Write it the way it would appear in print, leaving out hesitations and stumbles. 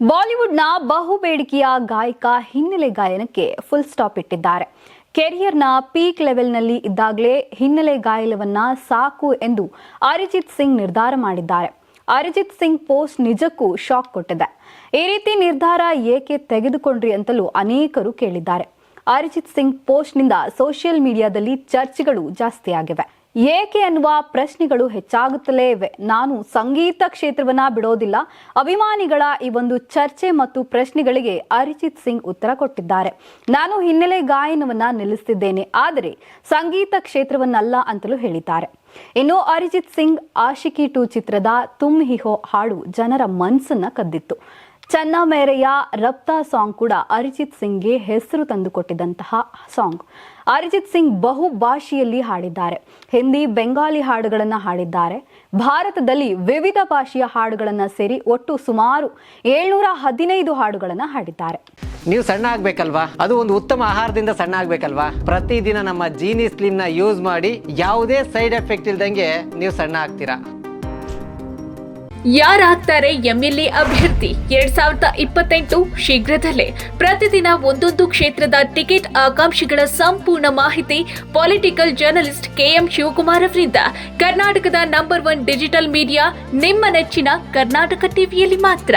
ಬಾಲಿವುಡ್ನ ಬಹುಬೇಡಿಕೆಯ ಗಾಯಕ ಹಿನ್ನೆಲೆ ಗಾಯನಕ್ಕೆ ಫುಲ್ ಸ್ಟಾಪ್ ಇಟ್ಟಿದ್ದಾರೆ. ಕೆರಿಯರ್ನ ಪೀಕ್ ಲೆವೆಲ್ನಲ್ಲಿ ಇದ್ದಾಗಲೇ ಹಿನ್ನೆಲೆ ಗಾಯನವನ್ನ ಸಾಕು ಎಂದು ಅರಿಜಿತ್ ಸಿಂಗ್ ನಿರ್ಧಾರ ಮಾಡಿದ್ದಾರೆ. ಅರಿಜಿತ್ ಸಿಂಗ್ ಪೋಸ್ಟ್ ನಿಜಕ್ಕೂ ಶಾಕ್ ಕೊಟ್ಟಿದೆ. ಈ ರೀತಿ ನಿರ್ಧಾರ ಏಕೆ ತೆಗೆದುಕೊಂಡ್ರಿ ಅಂತಲೂ ಅನೇಕರು ಕೇಳಿದ್ದಾರೆ. ಅರಿಜಿತ್ ಸಿಂಗ್ ಪೋಸ್ಟ್ನಿಂದ ಸೋಷಿಯಲ್ ಮೀಡಿಯಾದಲ್ಲಿ ಚರ್ಚೆಗಳು ಜಾಸ್ತಿ ಆಗಿವೆ. ಏಕೆ ಅನ್ನುವ ಪ್ರಶ್ನೆಗಳು ಹೆಚ್ಚಾಗುತ್ತಲೇ ಇವೆ. ನಾನು ಸಂಗೀತ ಕ್ಷೇತ್ರವನ್ನ ಬಿಡೋದಿಲ್ಲ. ಅಭಿಮಾನಿಗಳ ಈ ಒಂದು ಚರ್ಚೆ ಮತ್ತು ಪ್ರಶ್ನೆಗಳಿಗೆ ಅರಿಜಿತ್ ಸಿಂಗ್ ಉತ್ತರ ಕೊಟ್ಟಿದ್ದಾರೆ. ನಾನು ಹಿನ್ನೆಲೆ ಗಾಯನವನ್ನ ನಿಲ್ಲಿಸಿದ್ದೇನೆ, ಆದರೆ ಸಂಗೀತ ಕ್ಷೇತ್ರವನ್ನಲ್ಲ ಅಂತಲೂ ಹೇಳಿದ್ದಾರೆ. ಇನ್ನು ಅರಿಜಿತ್ ಸಿಂಗ್ ಆಶಿಕಿ 2 ಚಿತ್ರದ ತುಮ್ ಹಿ ಹೋ ಹಾಡು ಜನರ ಮನಸ್ಸನ್ನ ಕದ್ದಿತ್ತು. ಚನ್ನ ಮೇರೆಯ ರಪ್ತಾ ಸಾಂಗ್ ಕೂಡ ಅರಿಜಿತ್ ಸಿಂಗ್ಗೆ ಹೆಸರು ತಂದುಕೊಟ್ಟಿದ್ದಂತಹ ಸಾಂಗ್. ಅರಿಜಿತ್ ಸಿಂಗ್ ಬಹು ಭಾಷೆಯಲ್ಲಿ ಹಾಡಿದ್ದಾರೆ. ಹಿಂದಿ, ಬೆಂಗಾಲಿ ಹಾಡುಗಳನ್ನು ಹಾಡಿದ್ದಾರೆ. ಭಾರತದಲ್ಲಿ ವಿವಿಧ ಭಾಷೆಯ ಹಾಡುಗಳನ್ನು ಸೇರಿ ಒಟ್ಟು ಸುಮಾರು 715 ಹಾಡುಗಳನ್ನು ಹಾಡಿದ್ದಾರೆ. ನೀವು ಸಣ್ಣ ಆಗ್ಬೇಕಲ್ವಾ? ಅದು ಒಂದು ಉತ್ತಮ ಆಹಾರದಿಂದ ಸಣ್ಣ ಆಗ್ಬೇಕಲ್ವಾ? ಪ್ರತಿದಿನ ನಮ್ಮ ಜೀನಿ ಸ್ಲಿಮ್ ನ ಯೂಸ್ ಮಾಡಿ ಯಾವುದೇ ಸೈಡ್ ಎಫೆಕ್ಟ್ ಇಲ್ದಂಗೆ ನೀವು ಸಣ್ಣ ಆಗ್ತೀರಾ. ಯಾರಾಗ್ತಾರೆ ಎಂಎಲ್ಎ ಅಭ್ಯರ್ಥಿ 2028 ಶೀಘ್ರದಲ್ಲೇ. ಪ್ರತಿದಿನ ಒಂದೊಂದು ಕ್ಷೇತ್ರದ ಟಿಕೆಟ್ ಆಕಾಂಕ್ಷಿಗಳ ಸಂಪೂರ್ಣ ಮಾಹಿತಿ ಪೊಲಿಟಿಕಲ್ ಜರ್ನಲಿಸ್ಟ್ KM ಶಿವಕುಮಾರ್ ಅವರಿಂದ. ಕರ್ನಾಟಕದ ನಂಬರ್ 1 ಡಿಜಿಟಲ್ ಮೀಡಿಯಾ ನಿಮ್ಮ ನೆಚ್ಚಿನ ಕರ್ನಾಟಕ ಟಿವಿಯಲ್ಲಿ ಮಾತ್ರ.